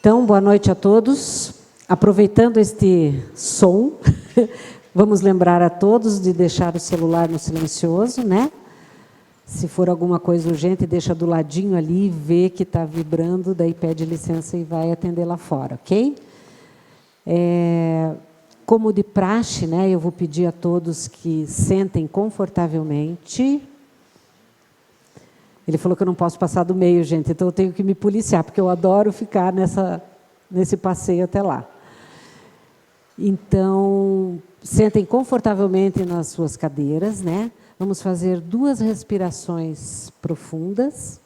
Então, boa noite a todos. Aproveitando este som, vamos lembrar a todos de deixar o celular no silencioso, né? Se for alguma coisa urgente, deixa do ladinho ali, vê que está vibrando, daí pede licença e vai atender lá fora, ok? Como de praxe, né, eu vou pedir a todos que sentem confortavelmente. Ele falou que eu não posso passar do meio, gente, então eu tenho que me policiar, porque eu adoro ficar nesse passeio até lá. Então, sentem confortavelmente nas suas cadeiras, né? Vamos fazer 2 respirações profundas.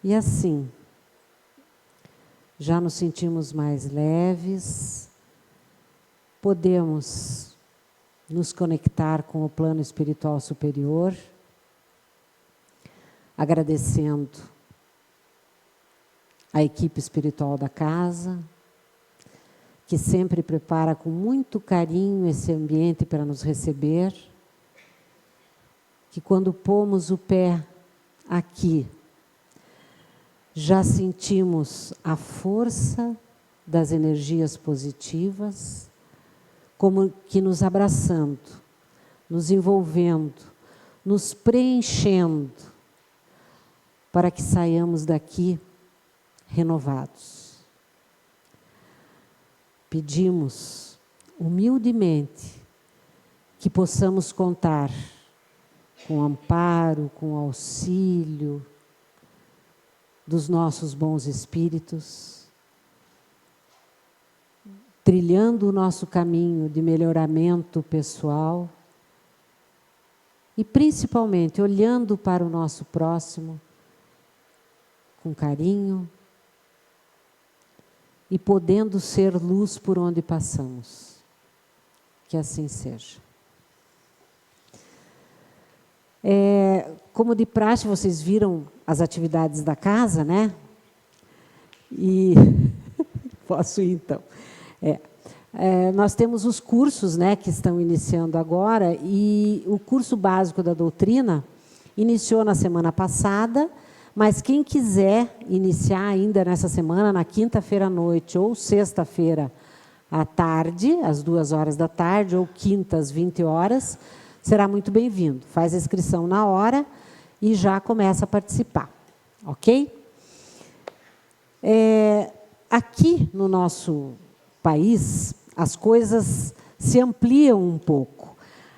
E assim, já nos sentimos mais leves, podemos nos conectar com o plano espiritual superior, agradecendo a equipe espiritual da casa, que sempre prepara com muito carinho esse ambiente para nos receber, que quando pomos o pé aqui, já sentimos a força das energias positivas, como que nos abraçando, nos envolvendo, nos preenchendo, para que saiamos daqui renovados. Pedimos humildemente que possamos contar com amparo, com auxílio dos nossos bons espíritos, trilhando o nosso caminho de melhoramento pessoal e, principalmente, olhando para o nosso próximo com carinho e podendo ser luz por onde passamos. Que assim seja. Como de praxe, vocês viram as atividades da casa, né? E posso ir, então. Nós temos os cursos, né, que estão iniciando agora, e o curso básico da doutrina iniciou na semana passada, mas quem quiser iniciar ainda nessa semana, na quinta-feira à noite ou sexta-feira à tarde, às 14h, ou quinta às 20h, será muito bem-vindo. Faz a inscrição na hora e já começa a participar, ok? Aqui no nosso país, as coisas se ampliam um pouco.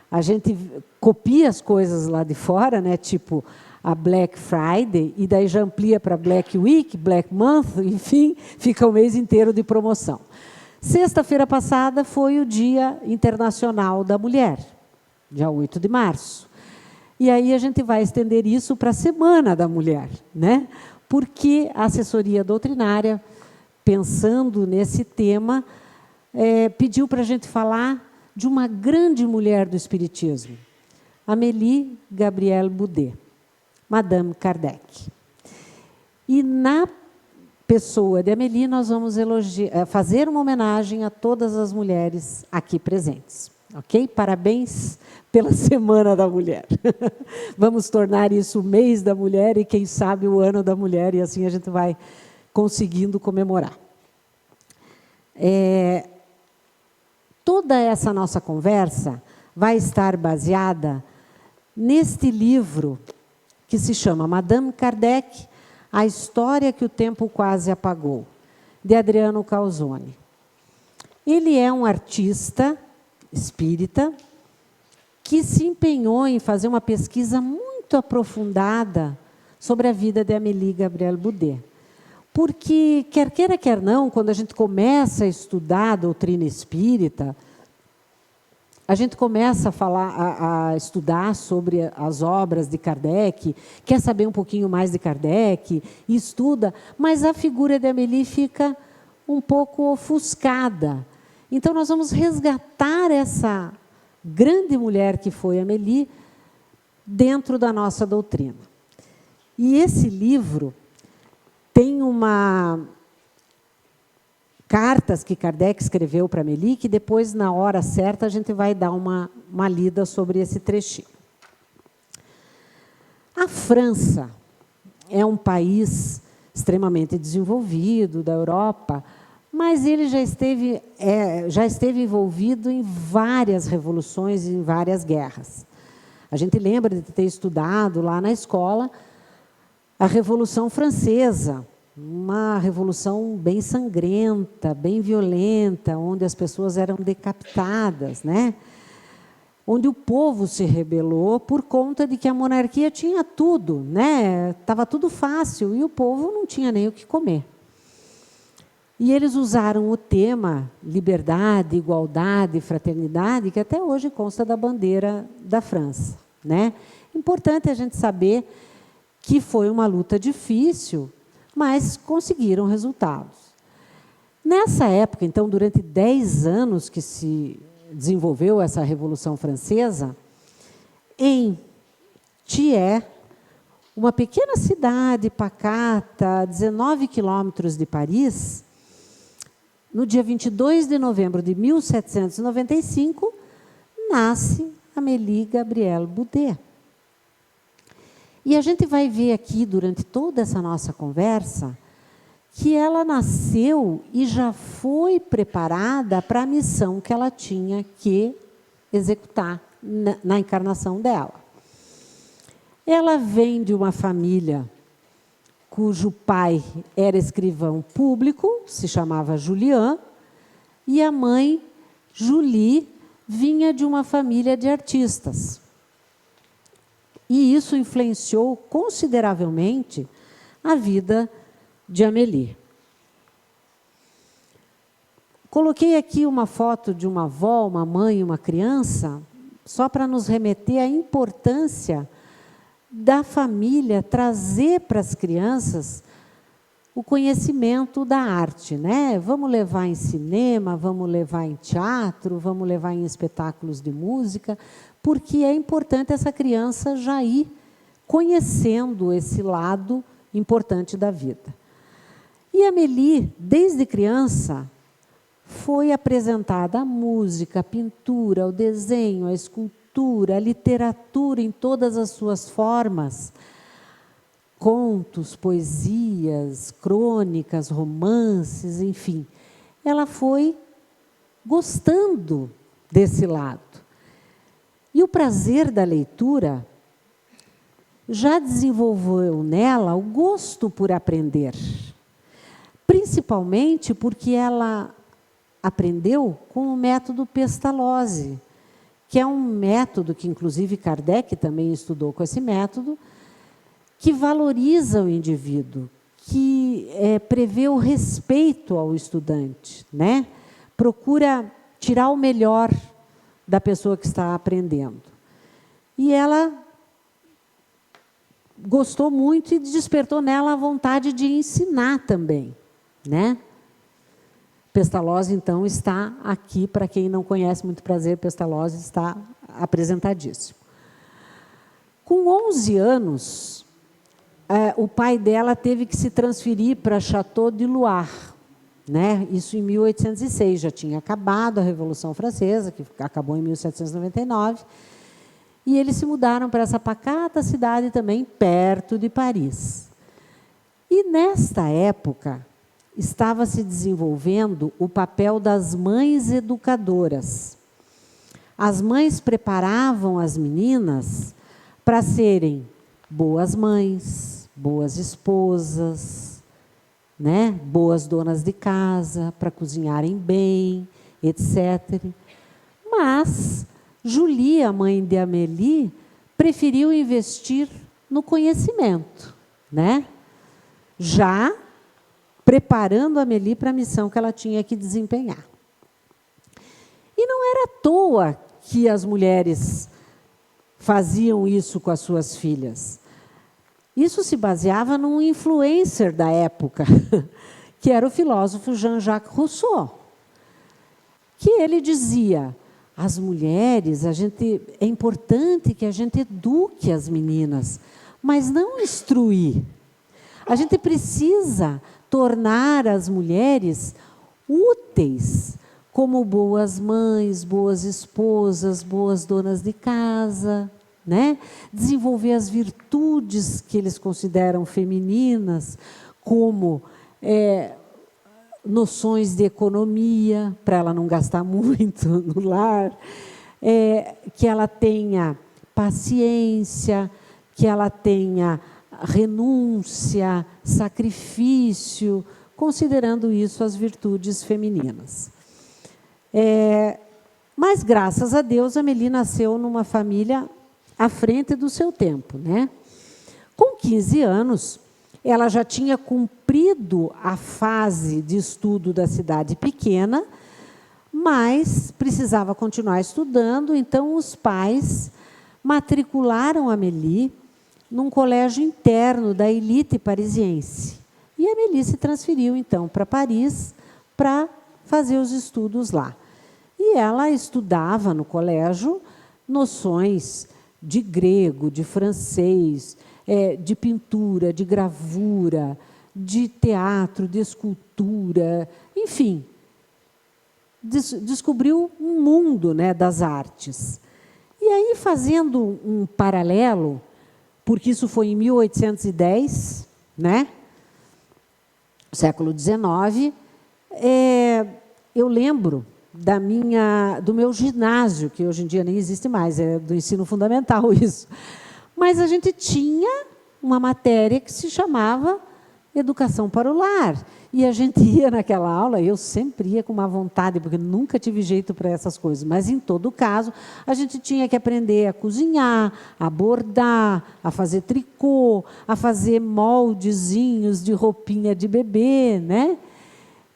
A gente copia as coisas lá de fora, né? Tipo a Black Friday, e daí já amplia para Black Week, Black Month, enfim, fica o mês inteiro de promoção. Sexta-feira passada foi o Dia Internacional da Mulher, dia 8 de março. E aí a gente vai estender isso para a Semana da Mulher, né? Porque a assessoria doutrinária, pensando nesse tema, pediu para a gente falar de uma grande mulher do Espiritismo, Amélie Gabrielle Boudet, Madame Kardec. E na pessoa de Amélie, nós vamos fazer uma homenagem a todas as mulheres aqui presentes. Ok? Parabéns pela Semana da Mulher. Vamos tornar isso o mês da mulher e, quem sabe, o ano da mulher, e assim a gente vai conseguindo comemorar. Toda essa nossa conversa vai estar baseada neste livro que se chama Madame Kardec, A História que o Tempo Quase Apagou, de Adriano Calzone. Ele é um artista espírita que se empenhou em fazer uma pesquisa muito aprofundada sobre a vida de Amélie Gabrielle Boudet. Porque, quer queira, quer não, quando a gente começa a estudar a doutrina espírita, a gente começa a estudar sobre as obras de Kardec, quer saber um pouquinho mais de Kardec, estuda, mas a figura de Amélie fica um pouco ofuscada. Então, nós vamos resgatar essa grande mulher que foi Amélie dentro da nossa doutrina. E esse livro tem cartas que Kardec escreveu para Amélie, que depois, na hora certa, a gente vai dar uma uma lida sobre esse trechinho. A França é um país extremamente desenvolvido da Europa, mas ele já esteve envolvido em várias revoluções e em várias guerras. A gente lembra de ter estudado lá na escola a Revolução Francesa, uma revolução bem sangrenta, bem violenta, onde as pessoas eram decapitadas, né? Onde o povo se rebelou por conta de que a monarquia tinha tudo, né? Estava tudo fácil e o povo não tinha nem o que comer. E eles usaram o tema liberdade, igualdade, fraternidade, que até hoje consta da bandeira da França, né? Importante a gente saber que foi uma luta difícil, mas conseguiram resultados. Nessa época, então, durante 10 anos que se desenvolveu essa Revolução Francesa, em Thiers, uma pequena cidade pacata, a 19 quilômetros de Paris, no dia 22 de novembro de 1795, nasce Amélie Gabrielle Boudet. E a gente vai ver aqui, durante toda essa nossa conversa, que ela nasceu e já foi preparada para a missão que ela tinha que executar na encarnação dela. Ela vem de uma família cujo pai era escrivão público, se chamava Julian, e a mãe, Julie, vinha de uma família de artistas. E isso influenciou consideravelmente a vida de Amélie. Coloquei aqui uma foto de uma avó, uma mãe e uma criança, só para nos remeter à importância da família trazer para as crianças o conhecimento da arte, né? Vamos levar em cinema, vamos levar em teatro, vamos levar em espetáculos de música, porque é importante essa criança já ir conhecendo esse lado importante da vida. E a Amélie, desde criança, foi apresentada a música, a pintura, o desenho, a escultura, a literatura em todas as suas formas, contos, poesias, crônicas, romances, enfim. Ela foi gostando desse lado. E o prazer da leitura já desenvolveu nela o gosto por aprender, principalmente porque ela aprendeu com o método Pestalozzi, que é um método que, inclusive, Kardec também estudou com esse método, que valoriza o indivíduo, que prevê o respeito ao estudante, né? Procura tirar o melhor da pessoa que está aprendendo. E ela gostou muito e despertou nela a vontade de ensinar também, né? Pestalozzi, então, está aqui, para quem não conhece, muito prazer, Pestalozzi está apresentadíssimo. Com 11 anos, o pai dela teve que se transferir para Château de Loire, né? Isso em 1806, já tinha acabado a Revolução Francesa, que acabou em 1799, e eles se mudaram para essa pacata cidade também, perto de Paris. E, nesta época, estava se desenvolvendo o papel das mães educadoras. As mães preparavam as meninas para serem boas mães, boas esposas, né? Boas donas de casa, para cozinharem bem, etc. Mas Julie, a mãe de Amélie, preferiu investir no conhecimento, né? Já preparando a Amélie para a missão que ela tinha que desempenhar. E não era à toa que as mulheres faziam isso com as suas filhas. Isso se baseava num influencer da época, que era o filósofo Jean-Jacques Rousseau, que ele dizia: as mulheres, é importante que a gente eduque as meninas, mas não instruir. A gente precisa tornar as mulheres úteis, como boas mães, boas esposas, boas donas de casa, né? Desenvolver as virtudes que eles consideram femininas, como noções de economia, para ela não gastar muito no lar, que ela tenha paciência, que ela tenha renúncia, sacrifício, considerando isso as virtudes femininas. Mas, graças a Deus, Amélie nasceu numa família à frente do seu tempo, né? Com 15 anos, ela já tinha cumprido a fase de estudo da cidade pequena, mas precisava continuar estudando, então os pais matricularam Amélie num colégio interno da elite parisiense. E Amélie se transferiu, então, para Paris para fazer os estudos lá. E ela estudava no colégio noções de grego, de francês, de pintura, de gravura, de teatro, de escultura, enfim. Descobriu um mundo, né, das artes. E aí, fazendo um paralelo, porque isso foi em 1810, né, século XIX, eu lembro do meu ginásio, que hoje em dia nem existe mais, é do ensino fundamental isso. Mas a gente tinha uma matéria que se chamava Educação para o Lar. E a gente ia naquela aula, eu sempre ia com uma vontade, porque nunca tive jeito para essas coisas, mas, em todo caso, a gente tinha que aprender a cozinhar, a bordar, a fazer tricô, a fazer moldezinhos de roupinha de bebê, né?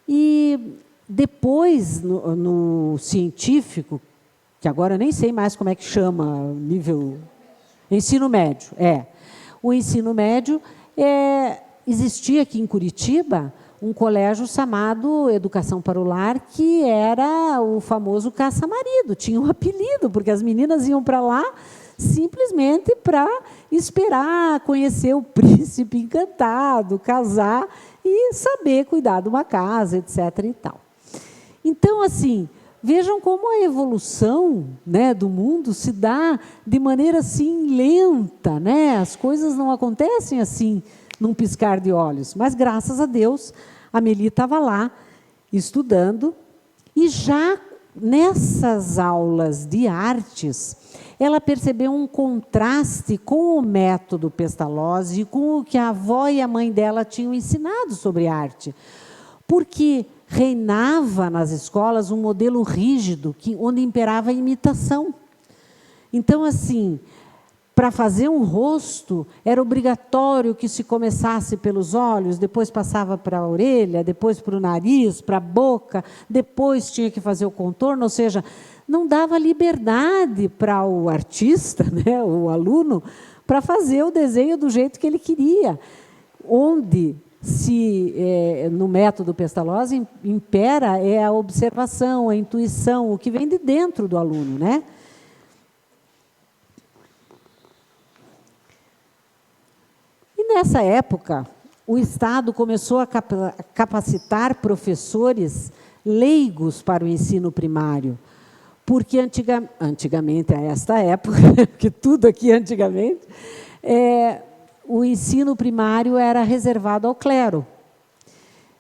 E depois, no científico, que agora eu nem sei mais como é que chama, nível... Ensino médio, O ensino médio, existia aqui em Curitiba um colégio chamado Educação para o Lar, que era o famoso caça-marido, tinha um apelido, porque as meninas iam para lá simplesmente para esperar conhecer o príncipe encantado, casar e saber cuidar de uma casa, etc. e tal. Então, assim, vejam como a evolução, né, do mundo se dá de maneira assim lenta, né? As coisas não acontecem assim num piscar de olhos, mas, graças a Deus, a Amélie estava lá estudando, e já nessas aulas de artes, ela percebeu um contraste com o método Pestalozzi e com o que a avó e a mãe dela tinham ensinado sobre arte. Porque reinava nas escolas um modelo rígido, onde imperava a imitação. Então, assim, para fazer um rosto, era obrigatório que se começasse pelos olhos, depois passava para a orelha, depois para o nariz, para a boca, depois tinha que fazer o contorno, ou seja, não dava liberdade para o artista, né, o aluno, para fazer o desenho do jeito que ele queria. Onde, no método Pestalozzi, impera a observação, a intuição, o que vem de dentro do aluno, né? E, nessa época, o Estado começou a capacitar professores leigos para o ensino primário, porque antigamente, a esta época, porque tudo aqui antigamente, o ensino primário era reservado ao clero.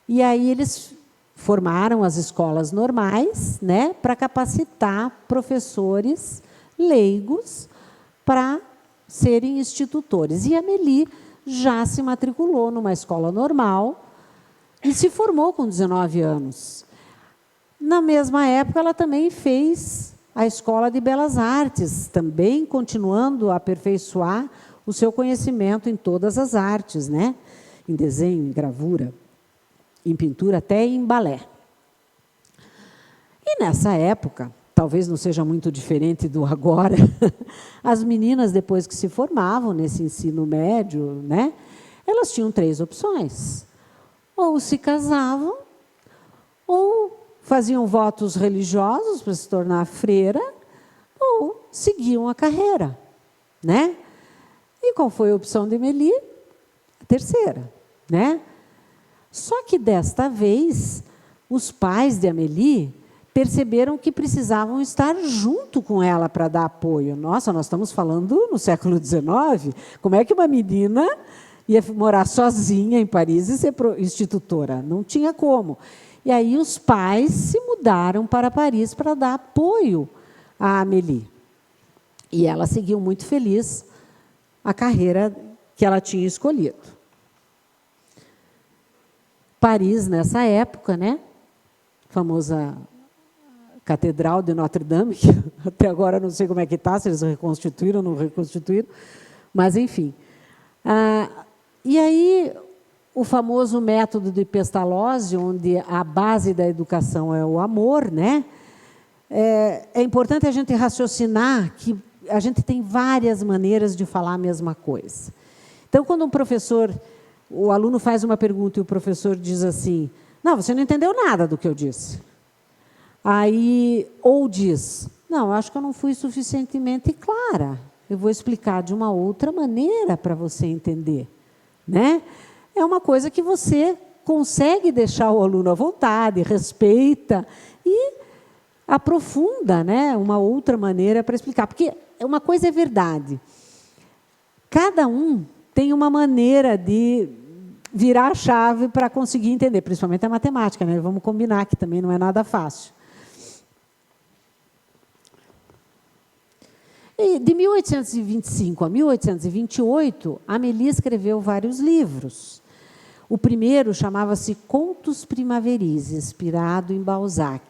E aí eles formaram as escolas normais, né, para capacitar professores leigos para serem institutores. E a Amélie já se matriculou numa escola normal e se formou com 19 anos. Na mesma época, ela também fez a Escola de Belas Artes, também continuando a aperfeiçoar o seu conhecimento em todas as artes, né? Em desenho, em gravura, em pintura, até em balé. E, nessa época, talvez não seja muito diferente do agora, as meninas, depois que se formavam nesse ensino médio, né, elas tinham 3 opções. Ou se casavam, ou faziam votos religiosos para se tornar freira, ou seguiam a carreira, né? E qual foi a opção de Amélie? A terceira, né? Só que, desta vez, os pais de Amélie perceberam que precisavam estar junto com ela para dar apoio. Nossa, nós estamos falando no século XIX. Como é que uma menina ia morar sozinha em Paris e ser institutora? Não tinha como. E aí os pais se mudaram para Paris para dar apoio à Amélie. E ela seguiu muito feliz a carreira que ela tinha escolhido. Paris, nessa época, né? Famosa Catedral de Notre-Dame, que até agora não sei como é que está, se eles reconstituíram ou não reconstituíram, mas, enfim. E aí, o famoso método de Pestalozzi, onde a base da educação é o amor, né? É importante a gente raciocinar que a gente tem várias maneiras de falar a mesma coisa. Então, quando o aluno faz uma pergunta e o professor diz assim, não, você não entendeu nada do que eu disse. Aí, ou diz, não, acho que eu não fui suficientemente clara. Eu vou explicar de uma outra maneira para você entender. Né? É uma coisa que você consegue deixar o aluno à vontade, respeita e aprofunda, né, uma outra maneira para explicar. Porque uma coisa é verdade. Cada um tem uma maneira de virar a chave para conseguir entender, principalmente a matemática, né? Vamos combinar que também não é nada fácil. E de 1825 a 1828, Amélie escreveu vários livros. O primeiro chamava-se Contos Primaveris, inspirado em Balzac.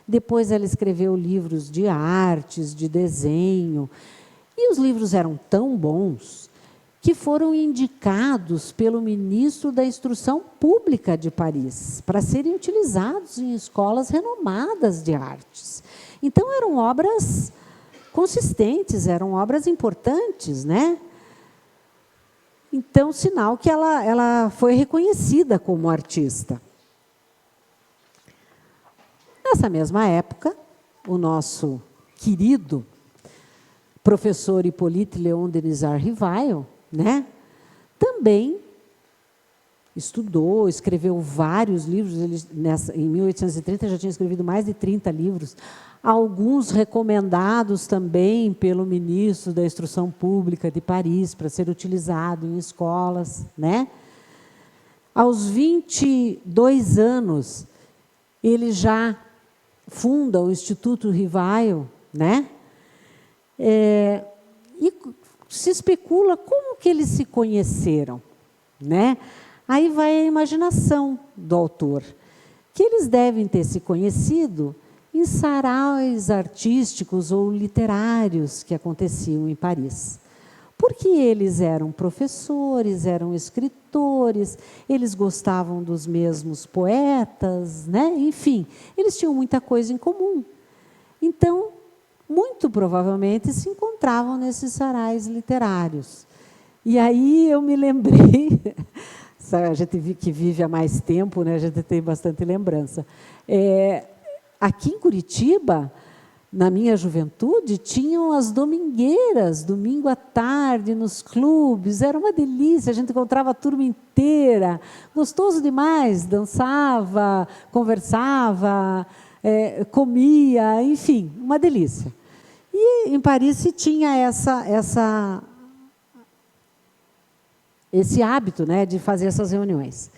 Depois ela escreveu livros de artes, de desenho. E os livros eram tão bons que foram indicados pelo ministro da Instrução Pública de Paris para serem utilizados em escolas renomadas de artes. Então, eram obras consistentes, eram obras importantes, né? Então, sinal que ela foi reconhecida como artista. Nessa mesma época, o nosso querido professor Hippolyte Léon Denisard Rivail, né, também estudou, escreveu vários livros. Ele, em 1830, já tinha escrevido mais de 30 livros, alguns recomendados também pelo ministro da Instrução Pública de Paris, para ser utilizado em escolas. Né? Aos 22 anos, ele já funda o Instituto Rivail, né? E se especula como que eles se conheceram. Né? Aí vai a imaginação do autor, que eles devem ter se conhecido em saraus artísticos ou literários que aconteciam em Paris. Porque eles eram professores, eram escritores, eles gostavam dos mesmos poetas, né? Enfim, eles tinham muita coisa em comum. Então, muito provavelmente se encontravam nesses saraus literários. E aí eu me lembrei, a gente que vive há mais tempo, né? A gente tem bastante lembrança. Aqui em Curitiba, na minha juventude, tinham as domingueiras, domingo à tarde, nos clubes, era uma delícia, a gente encontrava a turma inteira, gostoso demais, dançava, conversava, comia, enfim, uma delícia. E em Paris se tinha esse hábito, né, de fazer essas reuniões.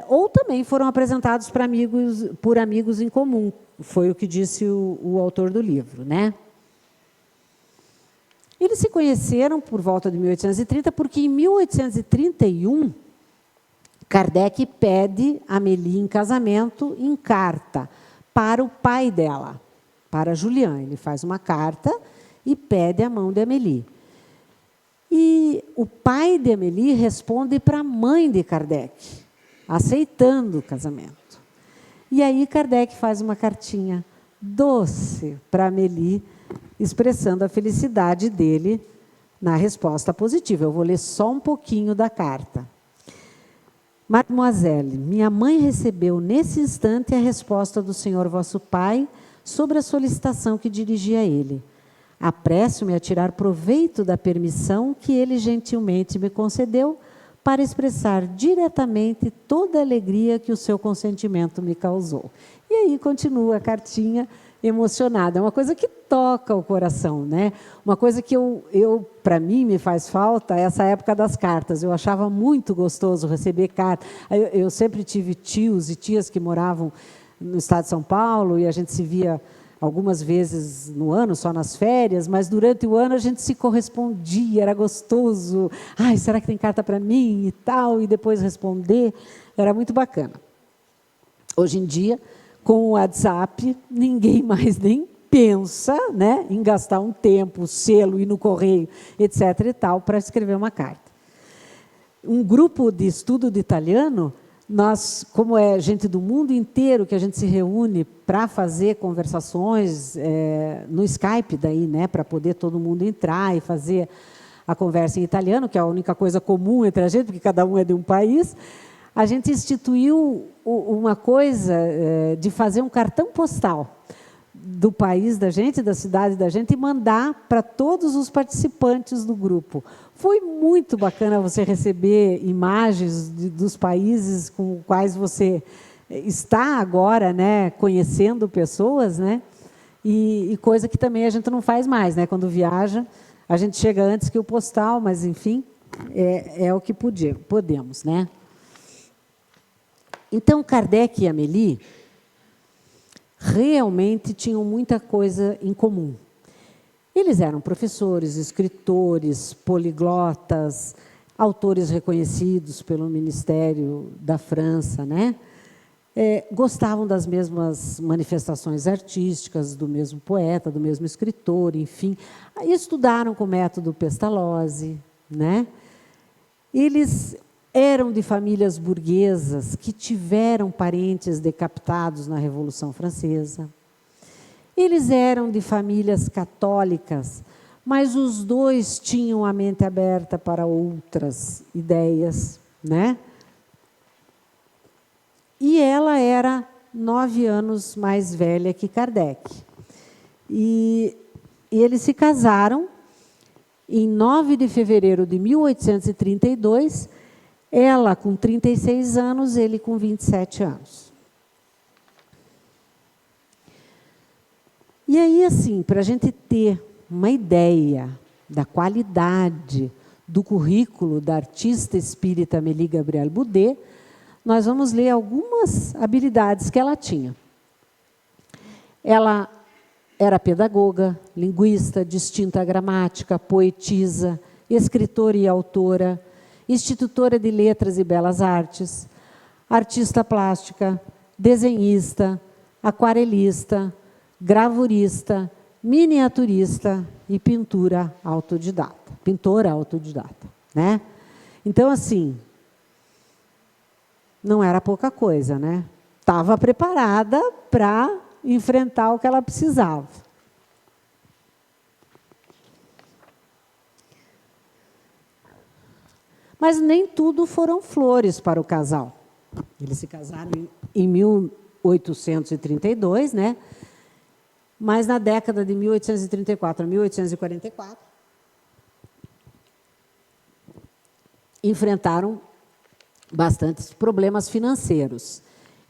Ou também foram apresentados por amigos em comum, foi o que disse o autor do livro. Né? Eles se conheceram por volta de 1830, porque em 1831, Kardec pede Amélie em casamento em carta para o pai dela, para Julian. Ele faz uma carta e pede a mão de Amélie. E o pai de Amélie responde para a mãe de Kardec, aceitando o casamento. E aí Kardec faz uma cartinha doce para Amélie, expressando a felicidade dele na resposta positiva. Eu vou ler só um pouquinho da carta. Mademoiselle, minha mãe recebeu nesse instante a resposta do senhor vosso pai sobre a solicitação que dirigi a ele. Apresso-me a tirar proveito da permissão que ele gentilmente me concedeu para expressar diretamente toda a alegria que o seu consentimento me causou. E aí continua a cartinha emocionada. É uma coisa que toca o coração, né? Uma coisa que para mim, me faz falta é essa época das cartas. Eu achava muito gostoso receber cartas. Eu sempre tive tios e tias que moravam no estado de São Paulo, e a gente se via algumas vezes no ano, só nas férias, mas durante o ano a gente se correspondia, era gostoso. Ai, será que tem carta para mim e tal? E depois responder. Era muito bacana. Hoje em dia, com o WhatsApp, ninguém mais nem pensa, né, em gastar um tempo, selo, ir no correio, etc. e tal, para escrever uma carta. Um grupo de estudo de italiano, nós, como é gente do mundo inteiro que a gente se reúne para fazer conversações no Skype, daí, né, para poder todo mundo entrar e fazer a conversa em italiano, que é a única coisa comum entre a gente, porque cada um é de um país, a gente instituiu uma coisa de fazer um cartão postal do país da gente, da cidade da gente, e mandar para todos os participantes do grupo. Foi muito bacana você receber imagens dos países com os quais você está agora, né, conhecendo pessoas, né, e coisa que também a gente não faz mais, né, quando viaja, a gente chega antes que o postal, mas, enfim, é o que podemos, né. Então, Kardec e Amélie realmente tinham muita coisa em comum. Eles eram professores, escritores, poliglotas, autores reconhecidos pelo Ministério da França, né? Gostavam das mesmas manifestações artísticas, do mesmo poeta, do mesmo escritor, enfim. Estudaram com o método Pestalozzi, né? Eles eram de famílias burguesas que tiveram parentes decapitados na Revolução Francesa. Eles eram de famílias católicas, mas os dois tinham a mente aberta para outras ideias, né? E ela era 9 anos mais velha que Kardec. E eles se casaram em 9 de fevereiro de 1832, ela com 36 anos, ele com 27 anos. E aí, assim, para a gente ter uma ideia da qualidade do currículo da artista espírita Amélie Gabrielle Boudet, nós vamos ler algumas habilidades que ela tinha. Ela era pedagoga, linguista, distinta gramática, poetisa, escritora e autora, institutora de letras e belas artes, artista plástica, desenhista, aquarelista, gravurista, miniaturista e pintora autodidata, né? Então, assim, não era pouca coisa, né? Estava preparada para enfrentar o que ela precisava. Mas nem tudo foram flores para o casal. Eles se casaram em 1832, né? Mas na década de 1834 a 1844, enfrentaram bastantes problemas financeiros.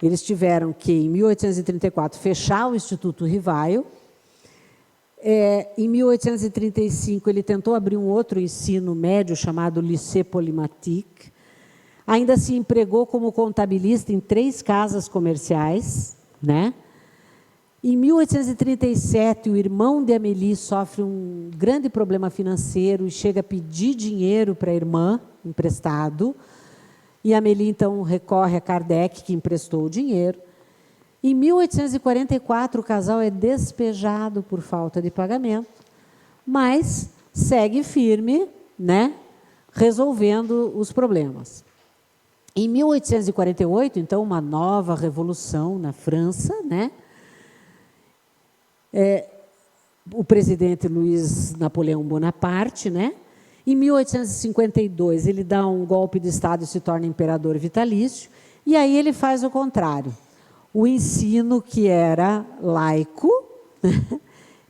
Eles tiveram que, em 1834, fechar o Instituto Rivaio. Em 1835, ele tentou abrir um outro ensino médio chamado Lycée Polymatique. Ainda se empregou como contabilista em 3 casas comerciais, né? Em 1837, o irmão de Amélie sofre um grande problema financeiro e chega a pedir dinheiro para a irmã, emprestado. E Amélie, então, recorre a Kardec, que emprestou o dinheiro. Em 1844, o casal é despejado por falta de pagamento, mas segue firme, né, resolvendo os problemas. Em 1848, então, uma nova revolução na França, né? O presidente Luiz Napoleão Bonaparte, né? Em 1852, ele dá um golpe de Estado e se torna imperador vitalício, e aí ele faz o contrário. O ensino que era laico,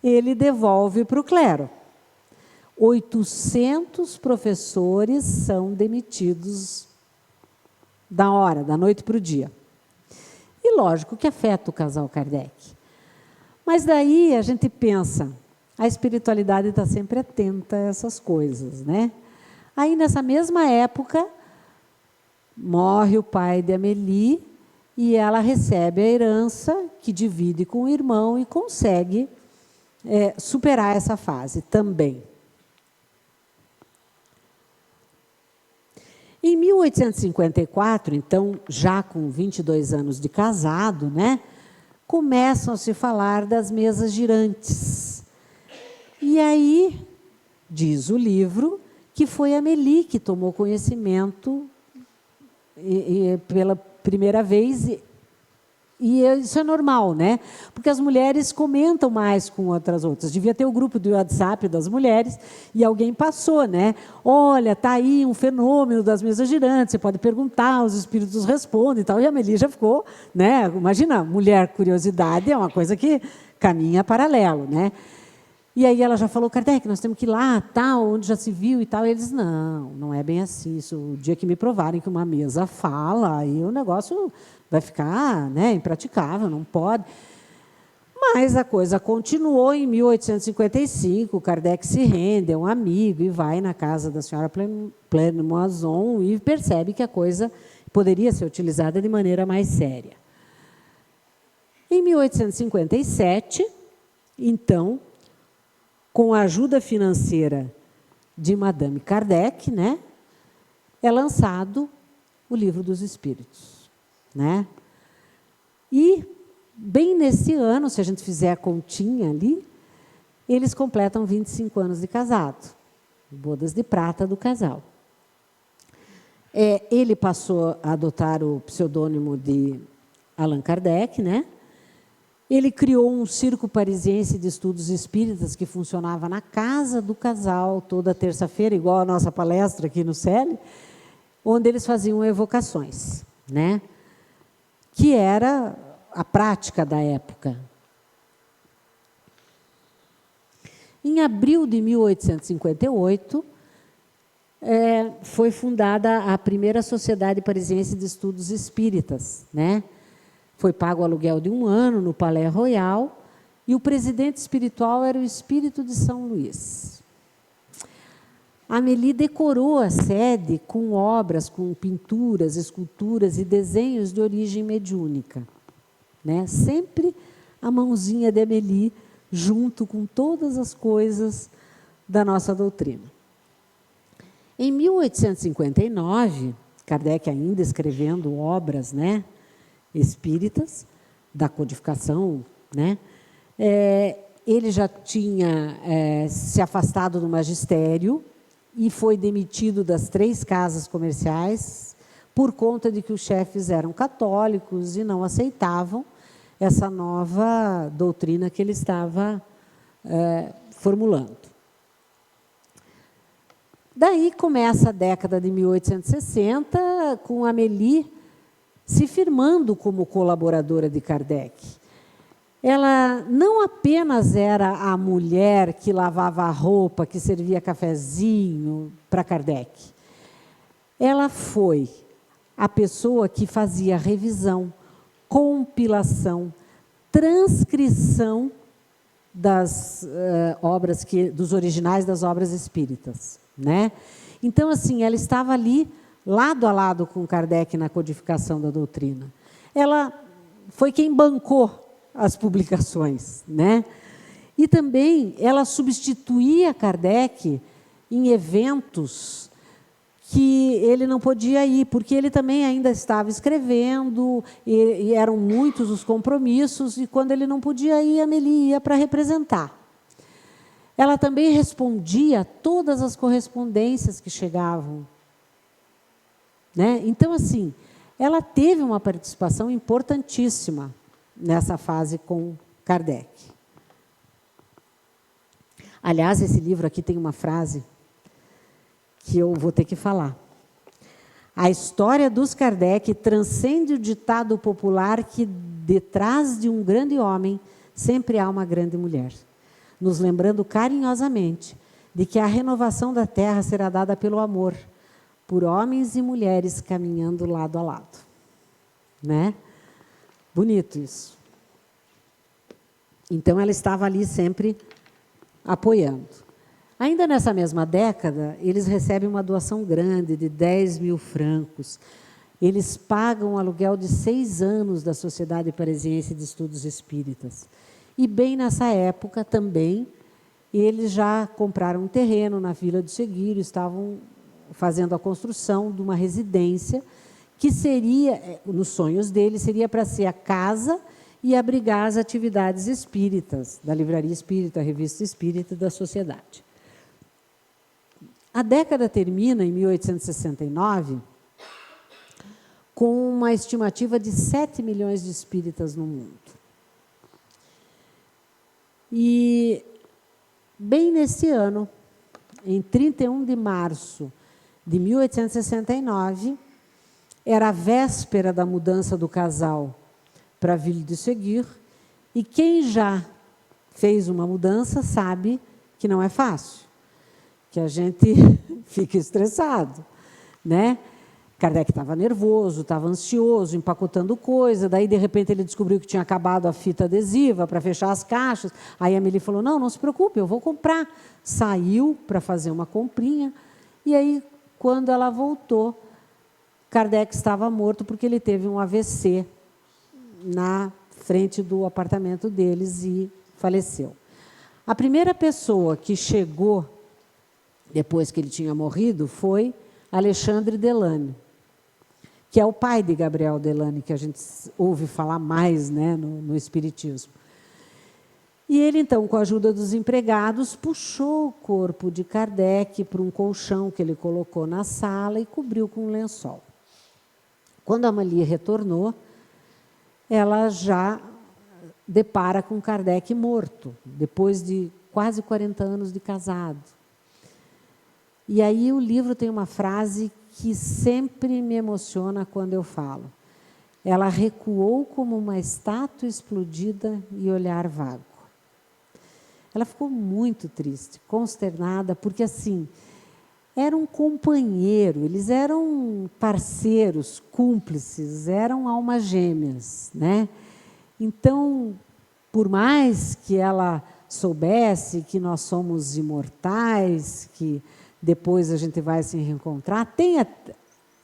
ele devolve para o clero. 800 professores são demitidos da noite para o dia. E lógico que afeta o casal Kardec. Mas daí a gente pensa, a espiritualidade está sempre atenta a essas coisas, né? Aí, nessa mesma época, morre o pai de Amélie e ela recebe a herança, que divide com o irmão e consegue superar essa fase também. Em 1854, então, já com 22 anos de casado, né, começam a se falar das mesas girantes. E aí, diz o livro, que foi Amélie que tomou conhecimento pela primeira vez, e isso é normal, né? Porque as mulheres comentam mais com outras. Devia ter o grupo do WhatsApp das mulheres, e alguém passou, né? Olha, está aí um fenômeno das mesas girantes, você pode perguntar, os espíritos respondem e tal. E a Amélie já ficou, né? Imagina, mulher curiosidade é uma coisa que caminha paralelo, né? E aí ela já falou, Kardec, nós temos que ir lá, tal, onde já se viu e tal. E eles, não é bem assim. Isso, o dia que me provarem que uma mesa fala, aí o negócio vai ficar, né, impraticável, não pode. Mas a coisa continuou. Em 1855, Kardec se rende, é um amigo, e vai na casa da senhora Pleine-Moison e percebe que a coisa poderia ser utilizada de maneira mais séria. Em 1857, então, com a ajuda financeira de Madame Kardec, né, é lançado o Livro dos Espíritos, né? E, bem nesse ano, se a gente fizer a continha ali, eles completam 25 anos de casado, bodas de prata do casal. Ele passou a adotar o pseudônimo de Allan Kardec, né? Ele criou um circo parisiense de estudos espíritas que funcionava na casa do casal toda terça-feira, igual a nossa palestra aqui no CEL, onde eles faziam evocações, né? Que era a prática da época. Em abril de 1858, foi fundada a primeira Sociedade Parisiense de Estudos Espíritas, né? Foi pago o aluguel de 1 ano no Palais Royal, e o presidente espiritual era o Espírito de São Luís. Amélie decorou a sede com obras, com pinturas, esculturas e desenhos de origem mediúnica, né? Sempre a mãozinha de Amélie junto com todas as coisas da nossa doutrina. Em 1859, Kardec ainda escrevendo obras, né, espíritas, da codificação, né, ele já tinha se afastado do magistério e foi demitido das 3 casas comerciais por conta de que os chefes eram católicos e não aceitavam essa nova doutrina que ele estava formulando. Daí começa a década de 1860, com Amélie se firmando como colaboradora de Kardec. Ela não apenas era a mulher que lavava a roupa, que servia cafezinho para Kardec. Ela foi a pessoa que fazia revisão, compilação, transcrição das obras dos originais das obras espíritas, né? Então, assim, ela estava ali lado a lado com Kardec na codificação da doutrina. Ela foi quem bancou as publicações, né? E também ela substituía Kardec em eventos que ele não podia ir, porque ele também ainda estava escrevendo, e eram muitos os compromissos, e quando ele não podia ir, a Amélie ia para representar. Ela também respondia a todas as correspondências que chegavam, né? Então, assim, ela teve uma participação importantíssima nessa fase com Kardec. Aliás, esse livro aqui tem uma frase que eu vou ter que falar. A história dos Kardec transcende o ditado popular que detrás de um grande homem sempre há uma grande mulher, nos lembrando carinhosamente de que a renovação da Terra será dada pelo amor, por homens e mulheres caminhando lado a lado, né? Bonito isso. Então, ela estava ali sempre apoiando. Ainda nessa mesma década, eles recebem uma doação grande de 10 mil francos. Eles pagam o aluguel de 6 anos da Sociedade Parisiense de Estudos Espíritas. E bem nessa época também, eles já compraram um terreno na Vila do Seguiro, estavam fazendo a construção de uma residência que seria, nos sonhos deles, seria para ser a casa e abrigar as atividades espíritas, da livraria espírita, a revista espírita da sociedade. A década termina em 1869 com uma estimativa de 7 milhões de espíritas no mundo. E, bem nesse ano, em 31 de março de 1869, era a véspera da mudança do casal para a Ville de Seguir, e quem já fez uma mudança sabe que não é fácil, que a gente fica estressado, né? Kardec estava nervoso, estava ansioso, empacotando coisa, daí, de repente, ele descobriu que tinha acabado a fita adesiva para fechar as caixas, aí a Amélie falou, não se preocupe, eu vou comprar. Saiu para fazer uma comprinha, e aí, quando ela voltou, Kardec estava morto porque ele teve um AVC na frente do apartamento deles e faleceu. A primeira pessoa que chegou, depois que ele tinha morrido, foi Alexandre Delane, que é o pai de Gabriel Delane, que a gente ouve falar mais, né, no Espiritismo. E ele, então, com a ajuda dos empregados, puxou o corpo de Kardec para um colchão que ele colocou na sala e cobriu com um lençol. Quando a Amélie retornou, ela já depara com Kardec morto, depois de quase 40 anos de casado. E aí o livro tem uma frase que sempre me emociona quando eu falo. Ela recuou como uma estátua explodida e olhar vago. Ela ficou muito triste, consternada, porque assim, era um companheiro, eles eram parceiros, cúmplices, eram almas gêmeas, né? Então, por mais que ela soubesse que nós somos imortais, que depois a gente vai se reencontrar, tem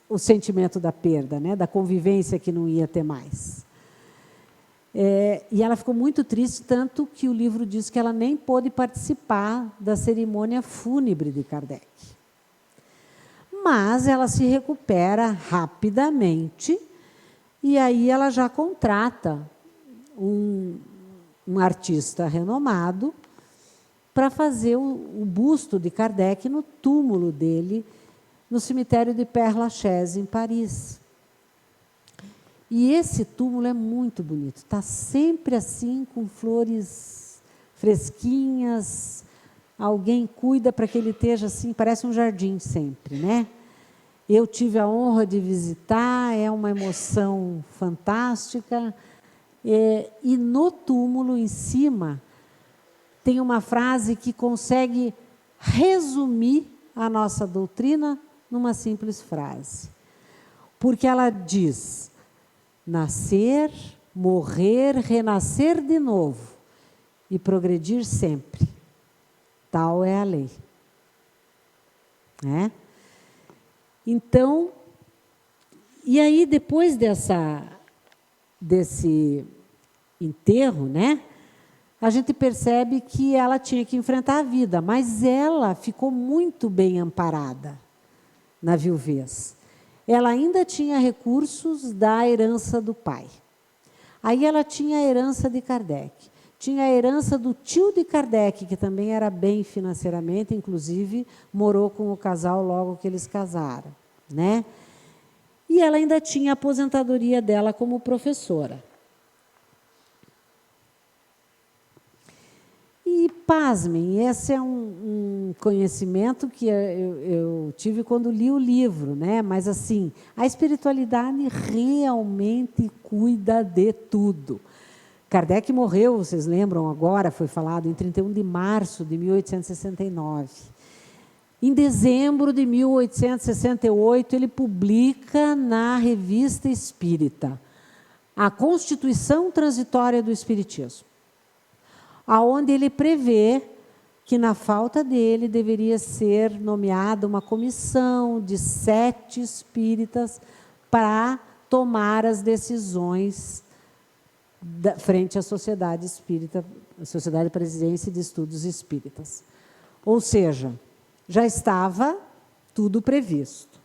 o sentimento da perda, né? Da convivência que não ia ter mais. E ela ficou muito triste, tanto que o livro diz que ela nem pôde participar da cerimônia fúnebre de Kardec. Mas ela se recupera rapidamente e aí ela já contrata um artista renomado para fazer o busto de Kardec no túmulo dele, no cemitério de Père Lachaise, em Paris. E esse túmulo é muito bonito, está sempre assim, com flores fresquinhas, alguém cuida para que ele esteja assim, parece um jardim sempre, né? Eu tive a honra de visitar, é uma emoção fantástica. E no túmulo, em cima, tem uma frase que consegue resumir a nossa doutrina numa simples frase. Porque ela diz, nascer, morrer, renascer de novo e progredir sempre. Tal é a lei. Né? Então, e aí depois desse enterro, né, a gente percebe que ela tinha que enfrentar a vida, mas ela ficou muito bem amparada na viuvez. Ela ainda tinha recursos da herança do pai. Aí ela tinha a herança de Kardec. Tinha a herança do tio de Kardec, que também era bem financeiramente, inclusive morou com o casal logo que eles casaram, né? E ela ainda tinha a aposentadoria dela como professora. E, pasmem, esse é um conhecimento que eu tive quando li o livro, né? Mas, assim, a espiritualidade realmente cuida de tudo. Kardec morreu, vocês lembram agora, foi falado, em 31 de março de 1869. Em dezembro de 1868, ele publica na Revista Espírita a Constituição Transitória do Espiritismo, aonde ele prevê que, na falta dele, deveria ser nomeada uma comissão de 7 espíritas para tomar as decisões frente à Sociedade Espírita, a Sociedade Parisiense de Estudos Espíritas. Ou seja, já estava tudo previsto.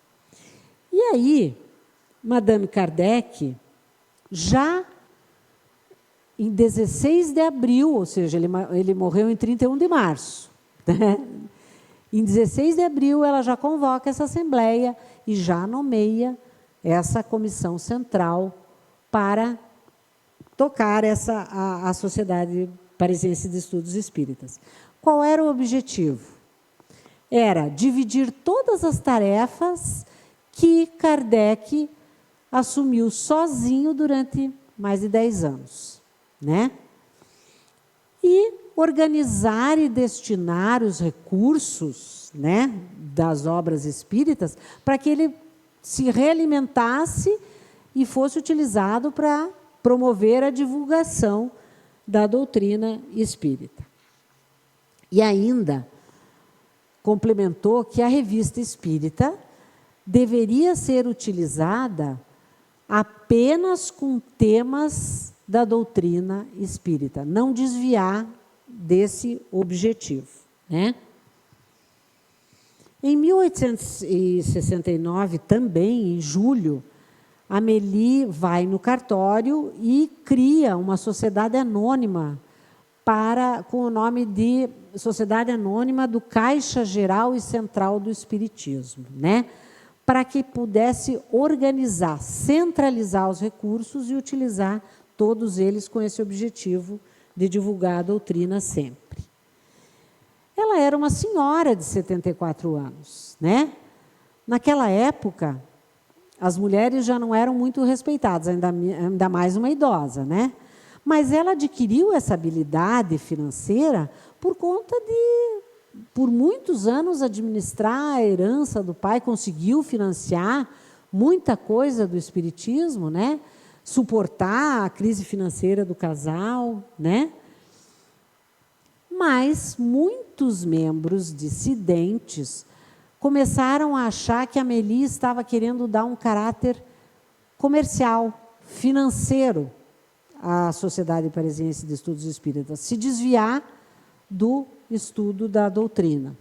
E aí, Madame Kardec, já em 16 de abril, ou seja, ele morreu em 31 de março. Né? Em 16 de abril, ela já convoca essa assembleia e já nomeia essa comissão central para tocar a Sociedade Parisiense de Estudos Espíritas. Qual era o objetivo? Era dividir todas as tarefas que Kardec assumiu sozinho durante mais de 10 anos. Né? E organizar e destinar os recursos, né, das obras espíritas para que ele se realimentasse e fosse utilizado para promover a divulgação da doutrina espírita. E ainda complementou que a revista espírita deveria ser utilizada apenas com temas da doutrina espírita, não desviar desse objetivo. Né? Em 1869, também, em julho, Amélie vai no cartório e cria uma sociedade anônima com o nome de Sociedade Anônima do Caixa Geral e Central do Espiritismo, né? Para que pudesse organizar, centralizar os recursos e utilizar todos eles com esse objetivo de divulgar a doutrina sempre. Ela era uma senhora de 74 anos, né? Naquela época, as mulheres já não eram muito respeitadas, ainda mais uma idosa, né? Mas ela adquiriu essa habilidade financeira por conta de, por muitos anos, administrar a herança do pai, conseguiu financiar muita coisa do espiritismo, né? Suportar a crise financeira do casal, né? Mas muitos membros dissidentes começaram a achar que a Amélie estava querendo dar um caráter comercial, financeiro à Sociedade Parisiense de Estudos Espíritas, se desviar do estudo da doutrina.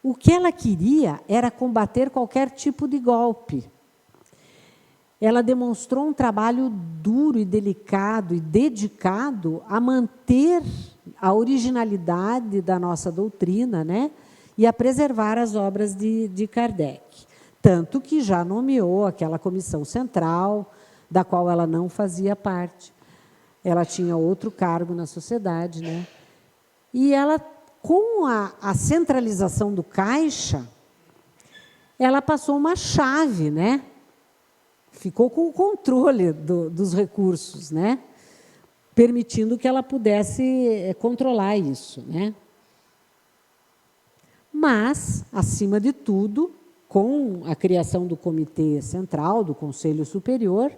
O que ela queria era combater qualquer tipo de golpe. Ela demonstrou um trabalho duro e delicado e dedicado a manter a originalidade da nossa doutrina, né? E a preservar as obras de Kardec. Tanto que já nomeou aquela comissão central, da qual ela não fazia parte. Ela tinha outro cargo na sociedade, né? E ela, com a centralização do caixa, ela passou uma chave, né? Ficou com o controle dos recursos, né? Permitindo que ela pudesse controlar isso, né? Mas, acima de tudo, com a criação do Comitê Central, do Conselho Superior,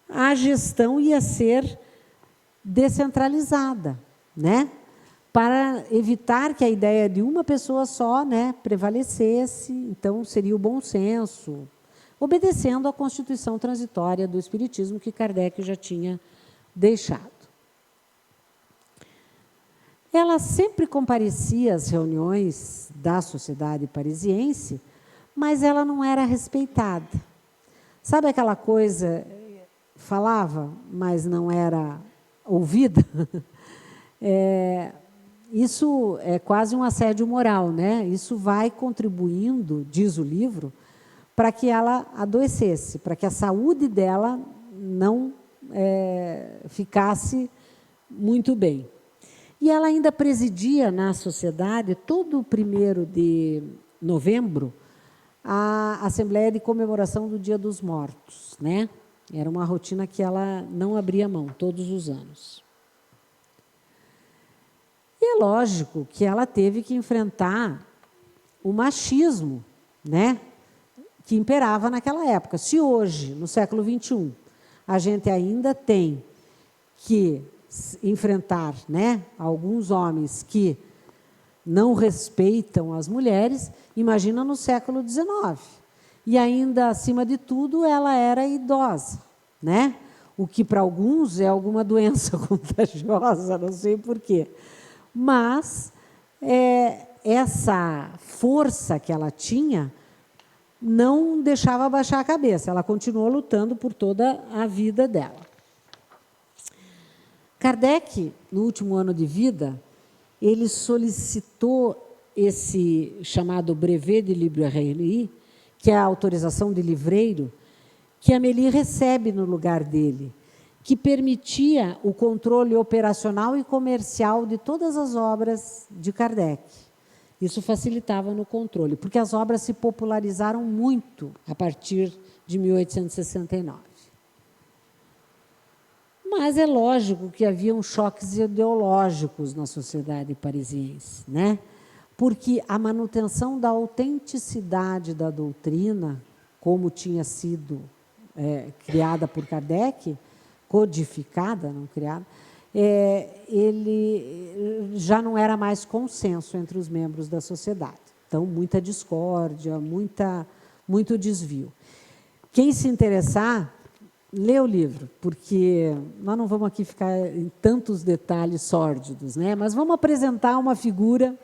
a gestão ia ser descentralizada, né? Para evitar que a ideia de uma pessoa só, né, prevalecesse. Então, seria o bom senso, obedecendo à Constituição Transitória do Espiritismo que Kardec já tinha deixado. Ela sempre comparecia às reuniões da Sociedade Parisiense, mas ela não era respeitada. Sabe aquela coisa, falava, mas não era ouvida? Isso é quase um assédio moral, né? Isso vai contribuindo, diz o livro, para que ela adoecesse, para que a saúde dela não ficasse muito bem. E ela ainda presidia na sociedade, todo o 1º de novembro, a Assembleia de Comemoração do Dia dos Mortos, né? Era uma rotina que ela não abria mão, todos os anos. E é lógico que ela teve que enfrentar o machismo, né, que imperava naquela época. Se hoje, no século XXI, a gente ainda tem que enfrentar, né, alguns homens que não respeitam as mulheres, imagina no século XIX. E ainda, acima de tudo, ela era idosa, né? O que para alguns é alguma doença contagiosa, não sei porquê. Mas essa força que ela tinha não deixava baixar a cabeça, ela continuou lutando por toda a vida dela. Kardec, no último ano de vida, ele solicitou esse chamado brevet de librairie, que é a autorização de livreiro, que Amélie recebe no lugar dele, que permitia o controle operacional e comercial de todas as obras de Kardec. Isso facilitava no controle, porque as obras se popularizaram muito a partir de 1869. Mas é lógico que haviam choques ideológicos na sociedade parisiense, né? Porque a manutenção da autenticidade da doutrina, como tinha sido criada por Kardec, codificada, não criada, ele já não era mais consenso entre os membros da sociedade. Então, muita discórdia, muito desvio. Quem se interessar, lê o livro, porque nós não vamos aqui ficar em tantos detalhes sórdidos, né? Mas vamos apresentar uma figura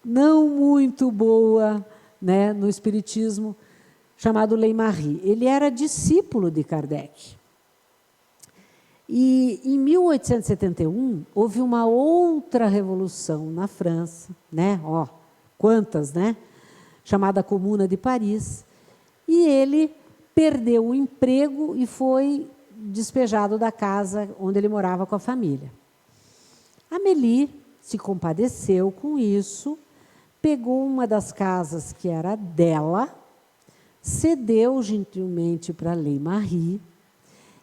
não muito boa, né, no espiritismo, chamado Leymarie. Ele era discípulo de Kardec. E, em 1871, houve uma outra revolução na França, né? Ó, quantas, né? Chamada Comuna de Paris. E ele perdeu o emprego e foi despejado da casa onde ele morava com a família. Amélie se compadeceu com isso, pegou uma das casas que era dela, cedeu gentilmente para Leymarie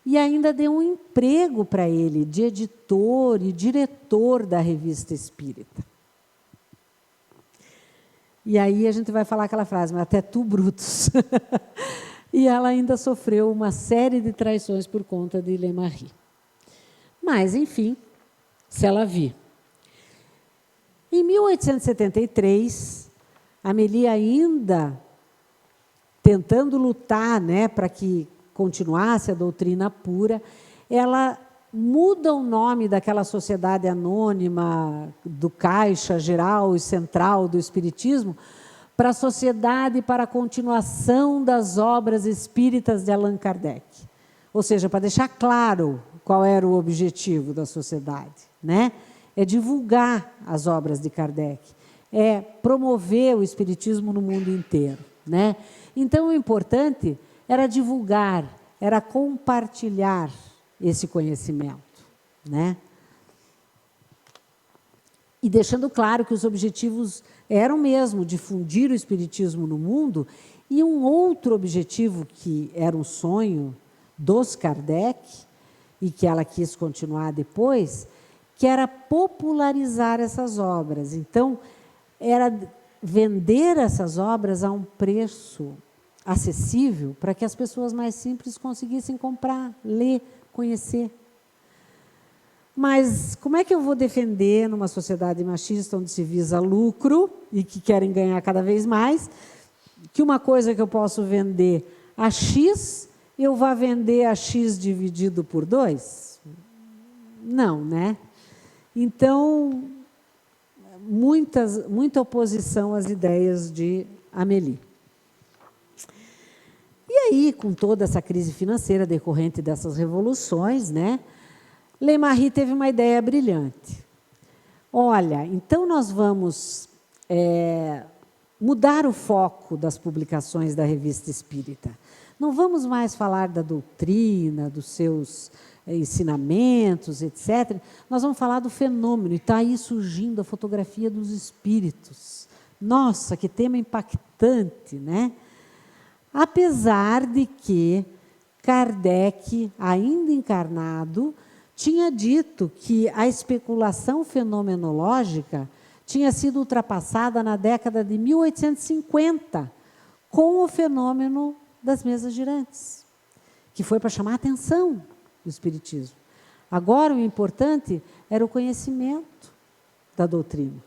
e ainda deu um emprego para ele de editor e diretor da Revista Espírita. E aí a gente vai falar aquela frase, mas até tu, Brutus. E ela ainda sofreu uma série de traições por conta de Leymarie. Mas, enfim, se ela vir. Em 1873, Amélie ainda tentando lutar, né, para que continuasse a doutrina pura, ela muda o nome daquela sociedade anônima do Caixa Geral e Central do Espiritismo para a Sociedade para a Continuação das Obras Espíritas de Allan Kardec. Ou seja, para deixar claro qual era o objetivo da sociedade, né? É divulgar as obras de Kardec, é promover o espiritismo no mundo inteiro, né? Então, o importante era divulgar, era compartilhar esse conhecimento, né? E deixando claro que os objetivos eram mesmo difundir o espiritismo no mundo, e um outro objetivo que era um sonho dos Kardec, e que ela quis continuar depois, que era popularizar essas obras. Então, era vender essas obras a um preço acessível para que as pessoas mais simples conseguissem comprar, ler, conhecer. Mas como é que eu vou defender numa sociedade machista onde se visa lucro e que querem ganhar cada vez mais, que uma coisa que eu posso vender a X, eu vá vender a X dividido por 2? Não, né? Então, muita oposição às ideias de Amélie. E aí, com toda essa crise financeira decorrente dessas revoluções, né, Leymarie teve uma ideia brilhante. Olha, então nós vamos mudar o foco das publicações da Revista Espírita. Não vamos mais falar da doutrina, dos seus ensinamentos, etc. Nós vamos falar do fenômeno, e está aí surgindo a fotografia dos espíritos. Nossa, que tema impactante, né? Apesar de que Kardec, ainda encarnado, tinha dito que a especulação fenomenológica tinha sido ultrapassada na década de 1850, com o fenômeno das mesas girantes, que foi para chamar a atenção do espiritismo. Agora, o importante era o conhecimento da doutrina,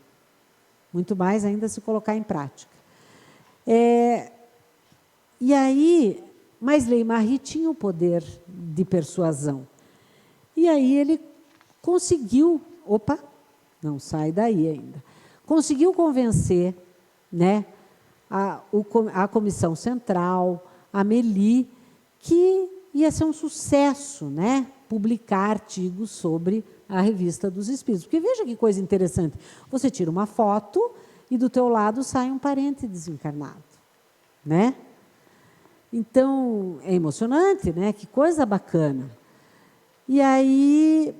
muito mais ainda se colocar em prática. E aí, mas Ley-Marie tinha o poder de persuasão. E aí ele conseguiu, não sai daí ainda, conseguiu convencer, né, a Comissão Central, a Amélie, que ia ser um sucesso, né, publicar artigos sobre a Revista dos Espíritos. Porque veja que coisa interessante, você tira uma foto e do teu lado sai um parente desencarnado, né? Então, é emocionante, né? Que coisa bacana. E aí,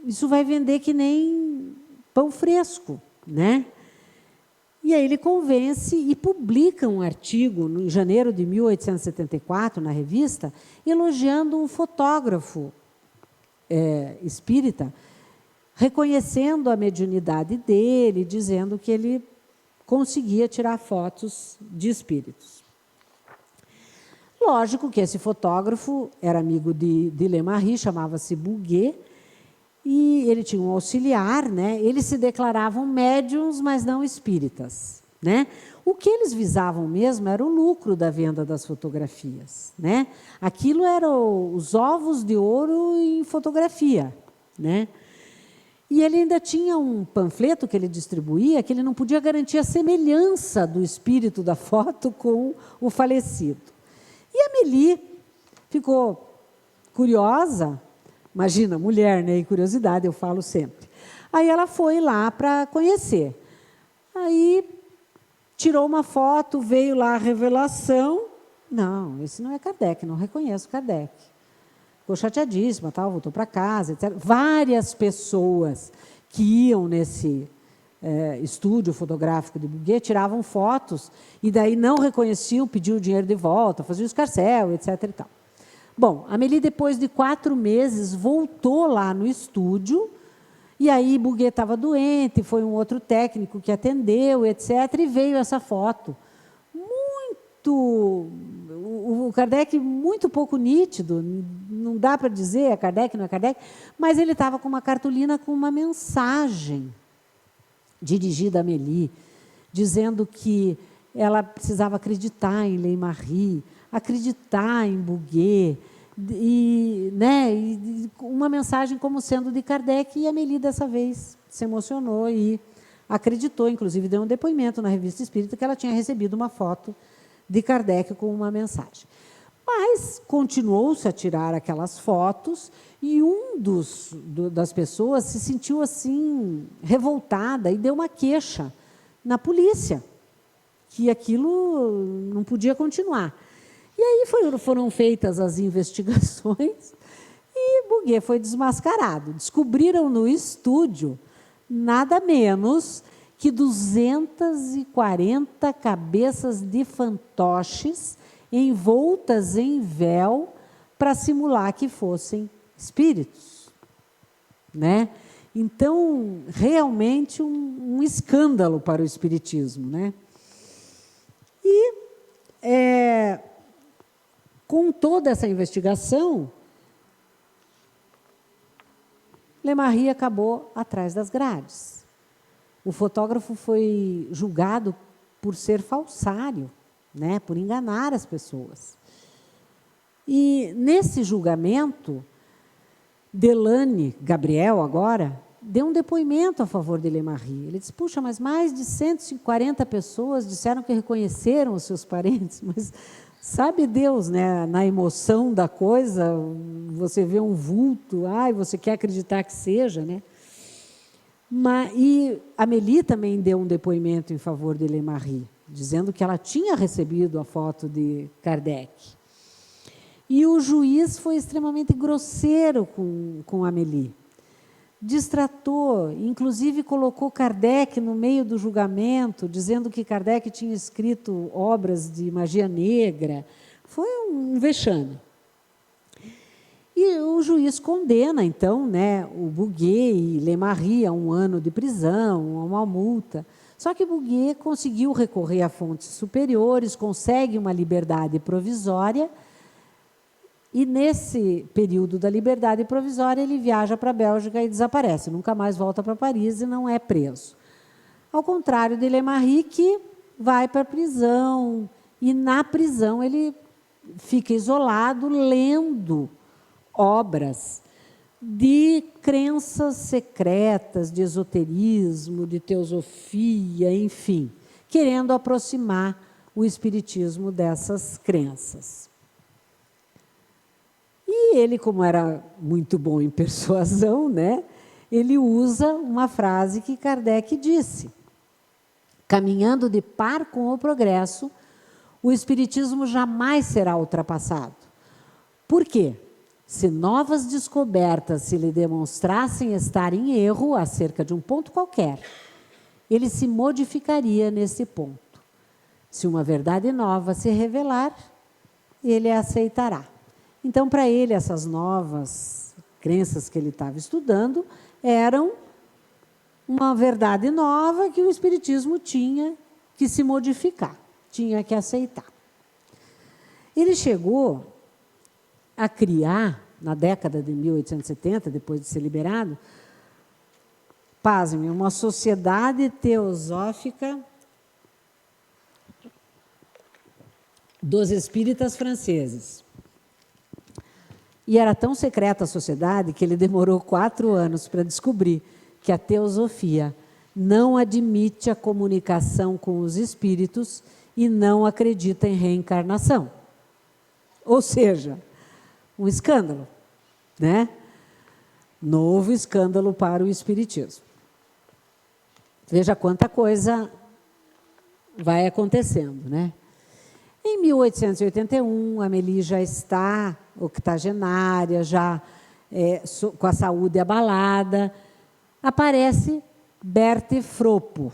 isso vai vender que nem pão fresco, né? E aí ele convence e publica um artigo, em janeiro de 1874, na revista, elogiando um fotógrafo espírita, reconhecendo a mediunidade dele, dizendo que ele conseguia tirar fotos de espíritos. Lógico que esse fotógrafo era amigo de Ley-Marie, chamava-se Bouguer, e ele tinha um auxiliar, né? Eles se declaravam médiuns, mas não espíritas, né? O que eles visavam mesmo era o lucro da venda das fotografias, né? Aquilo eram os ovos de ouro em fotografia, né? E ele ainda tinha um panfleto que ele distribuía, que ele não podia garantir a semelhança do espírito da foto com o falecido. E a Amélie ficou curiosa, imagina, mulher, né, e curiosidade, eu falo sempre. Aí ela foi lá para conhecer. Aí tirou uma foto, veio lá a revelação. Não, esse não é Kardec, não reconheço Kardec. Ficou chateadíssima, tal, voltou para casa, etc. Várias pessoas que iam nesse estúdio fotográfico de Bouguer tiravam fotos e daí não reconheciam, pediam o dinheiro de volta, faziam escarcéu, etc. e tal. Bom, a Amélie, depois de 4 meses, voltou lá no estúdio, e aí Bouguer estava doente, foi um outro técnico que atendeu, etc., e veio essa foto. O Kardec muito pouco nítido, não dá para dizer é Kardec, não é Kardec, mas ele estava com uma cartolina com uma mensagem dirigida a Amélie, dizendo que ela precisava acreditar em Ley-Marie, acreditar em Bouguer, e uma mensagem como sendo de Kardec, e a Amélie dessa vez se emocionou e acreditou, inclusive deu um depoimento na Revista Espírita que ela tinha recebido uma foto de Kardec com uma mensagem. Mas continuou-se a tirar aquelas fotos e das pessoas se sentiu assim revoltada e deu uma queixa na polícia, que aquilo não podia continuar. E aí foram feitas as investigações e Bouguer foi desmascarado. Descobriram no estúdio nada menos que 240 cabeças de fantoches envoltas em véu para simular que fossem espíritos, né? Então, realmente um escândalo para o espiritismo, né? E com toda essa investigação, Ley-Marie acabou atrás das grades. O fotógrafo foi julgado por ser falsário, né, por enganar as pessoas. E, nesse julgamento, Delane Gabriel, agora, deu um depoimento a favor de Ley-Marie. Ele disse, puxa, mas mais de 140 pessoas disseram que reconheceram os seus parentes, mas sabe Deus, né, na emoção da coisa, você vê um vulto, você quer acreditar que seja, né? E a Amélie também deu um depoimento em favor de Ley-Marie, dizendo que ela tinha recebido a foto de Kardec. E o juiz foi extremamente grosseiro com a Amélie. Destratou, inclusive colocou Kardec no meio do julgamento, dizendo que Kardec tinha escrito obras de magia negra. Foi um vexame. E o o juiz condena, então, né, o Bouguer e Lemarie a 1 ano de prisão, a uma multa. Só que Bouguer conseguiu recorrer a fontes superiores, consegue uma liberdade provisória, e nesse período da liberdade provisória ele viaja para a Bélgica e desaparece, nunca mais volta para Paris e não é preso. Ao contrário de Lemarie, que vai para a prisão, e na prisão ele fica isolado lendo obras de crenças secretas, de esoterismo, de teosofia, enfim, querendo aproximar o espiritismo dessas crenças. E ele, como era muito bom em persuasão, né, ele usa uma frase que Kardec disse: caminhando de par com o progresso, o espiritismo jamais será ultrapassado. Por quê? Se novas descobertas se lhe demonstrassem estar em erro acerca de um ponto qualquer, ele se modificaria nesse ponto. Se uma verdade nova se revelar, ele a aceitará. Então, para ele, essas novas crenças que ele estava estudando eram uma verdade nova que o espiritismo tinha que se modificar, tinha que aceitar. Ele chegou a criar, na década de 1870, depois de ser liberado, pasmem, uma sociedade teosófica dos espíritas franceses. E era tão secreta a sociedade que ele demorou 4 anos para descobrir que a teosofia não admite a comunicação com os espíritos e não acredita em reencarnação. Ou seja, um escândalo, né? Novo escândalo para o espiritismo. Veja quanta coisa vai acontecendo, né? Em 1881, Amélie já está octogenária, já com a saúde abalada. Aparece Berthe Fropo,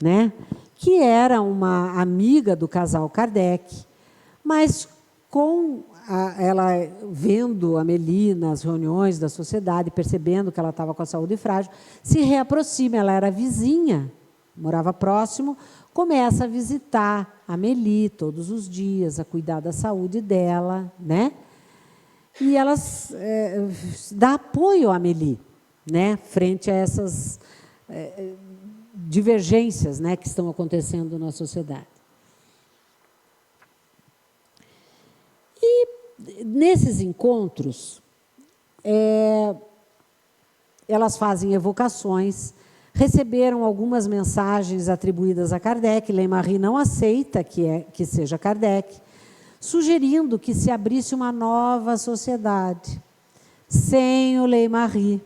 né? Que era uma amiga do casal Kardec, mas ela vendo Amélie nas reuniões da sociedade, percebendo que ela estava com a saúde frágil, se reaproxima, ela era vizinha, morava próximo, começa a visitar Amélie todos os dias, a cuidar da saúde dela, né? E elas dá apoio a Amélie, né? Frente a essas divergências, né, que estão acontecendo na sociedade. E nesses encontros, elas fazem evocações, receberam algumas mensagens atribuídas a Kardec. Lemarie não aceita que seja Kardec, sugerindo que se abrisse uma nova sociedade, sem o Lemarie.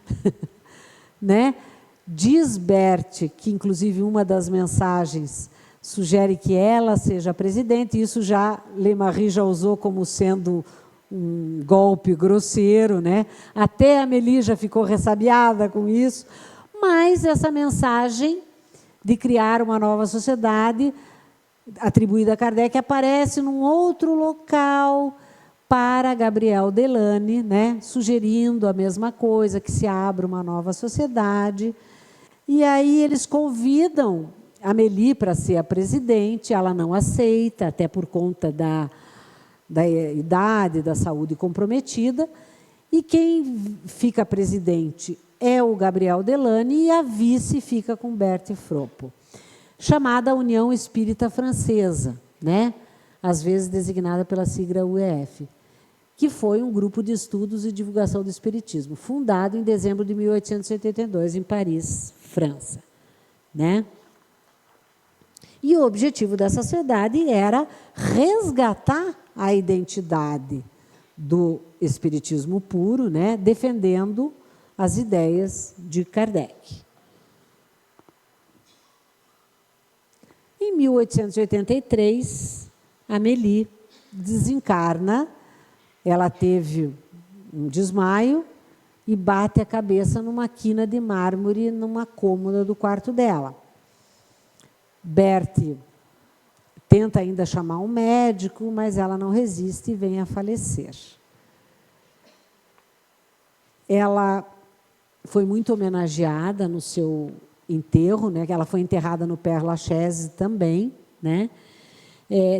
Né? Diz Berthe, que inclusive uma das mensagens sugere que ela seja presidente, isso já Lemarie já usou como sendo um golpe grosseiro, né? Até a Amélie já ficou ressabiada com isso, mas essa mensagem de criar uma nova sociedade atribuída a Kardec aparece num outro local para Gabriel Delane, né, sugerindo a mesma coisa, que se abra uma nova sociedade. E aí eles convidam a Amélie para ser a presidente, ela não aceita, até por conta da idade, da saúde comprometida, e quem fica presidente é o Gabriel Delane e a vice fica com Berthe Fropo, chamada União Espírita Francesa, né? Às vezes designada pela sigla UEF, que foi um grupo de estudos e divulgação do espiritismo, fundado em dezembro de 1882, em Paris, França, né? E o objetivo dessa sociedade era resgatar a identidade do espiritismo puro, né? Defendendo as ideias de Kardec. Em 1883, Amélie desencarna, ela teve um desmaio e bate a cabeça numa quina de mármore numa cômoda do quarto dela. Berthe tenta ainda chamar um médico, mas ela não resiste e vem a falecer. ela foi muito homenageada no seu enterro, né? Ela foi enterrada no Père Lachaise também, né?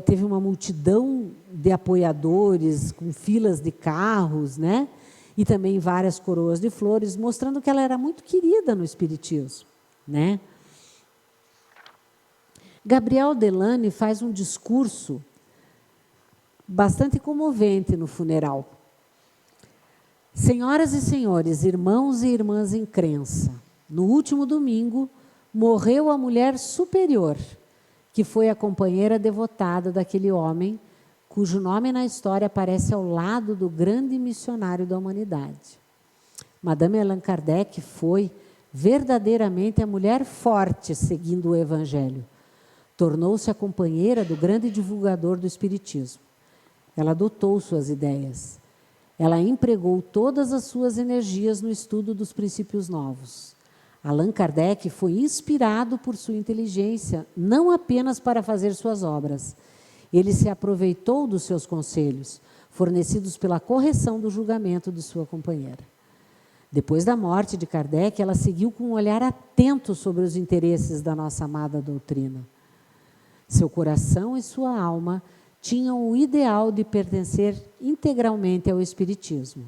Teve uma multidão de apoiadores, com filas de carros, né? E também várias coroas de flores, mostrando que ela era muito querida no espiritismo, né? Gabriel Delany faz um discurso bastante comovente no funeral. Senhoras e senhores, irmãos e irmãs em crença, no último domingo morreu a mulher superior, que foi a companheira devotada daquele homem, cujo nome na história aparece ao lado do grande missionário da humanidade. Madame Allan Kardec foi verdadeiramente a mulher forte seguindo o Evangelho. Tornou-se a companheira do grande divulgador do Espiritismo. Ela adotou suas ideias. Ela empregou todas as suas energias no estudo dos princípios novos. Allan Kardec foi inspirado por sua inteligência, não apenas para fazer suas obras. Ele se aproveitou dos seus conselhos, fornecidos pela correção do julgamento de sua companheira. Depois da morte de Kardec, ela seguiu com um olhar atento sobre os interesses da nossa amada doutrina. Seu coração e sua alma tinham o ideal de pertencer integralmente ao Espiritismo.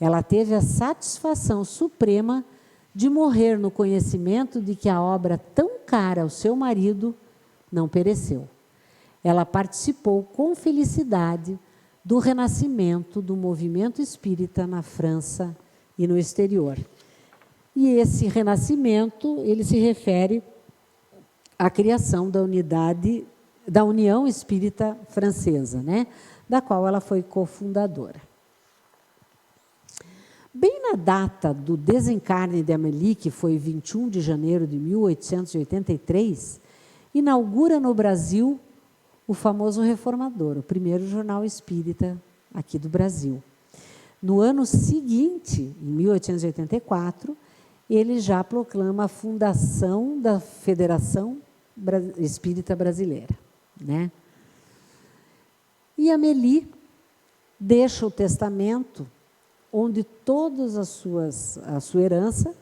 Ela teve a satisfação suprema de morrer no conhecimento de que a obra tão cara ao seu marido não pereceu. Ela participou com felicidade do renascimento do movimento espírita na França e no exterior. E esse renascimento, ele se refere à criação da União Espírita Francesa, né? Da qual ela foi cofundadora. Bem na data do desencarne de Amélie, que foi 21 de janeiro de 1883, inaugura no Brasil o famoso Reformador, o primeiro jornal espírita aqui do Brasil. No ano seguinte, em 1884, ele já proclama a fundação da Federação Espírita Brasileira, né? E Amélie deixa o testamento onde toda a sua herança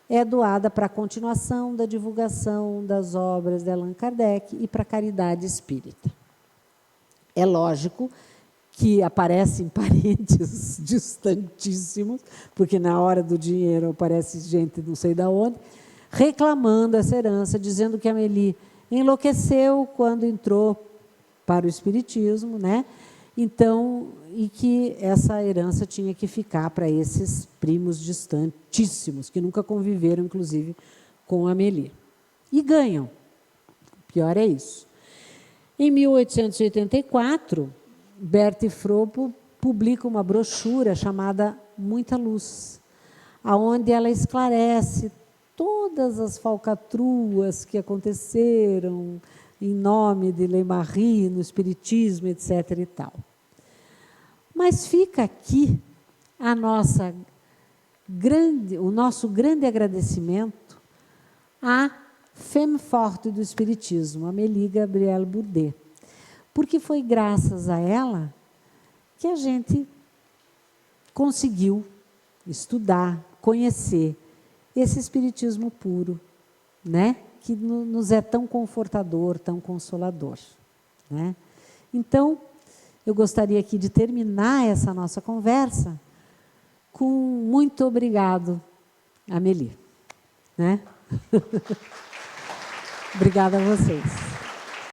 é doada para a continuação da divulgação das obras de Allan Kardec e para a caridade espírita. É lógico que aparecem parentes distantíssimos, porque na hora do dinheiro aparece gente não sei de onde, reclamando essa herança, dizendo que Amélie enlouqueceu quando entrou para o espiritismo, né? Então, e que essa herança tinha que ficar para esses primos distantíssimos, que nunca conviveram, inclusive, com Amélie. E ganham. Pior é isso. Em 1884, Berta Fropo publica uma brochura chamada Muita Luz, onde ela esclarece todas as falcatruas que aconteceram em nome de Leymarie, no espiritismo, etc. e tal. Mas fica aqui o nosso grande agradecimento à femme forte do espiritismo, Amélie Gabrielle Bourdet, porque foi graças a ela que a gente conseguiu estudar, conhecer esse espiritismo puro, né? Que nos é tão confortador, tão consolador, né? Então, eu gostaria aqui de terminar essa nossa conversa com muito obrigado, Amélie, né? Obrigada a vocês.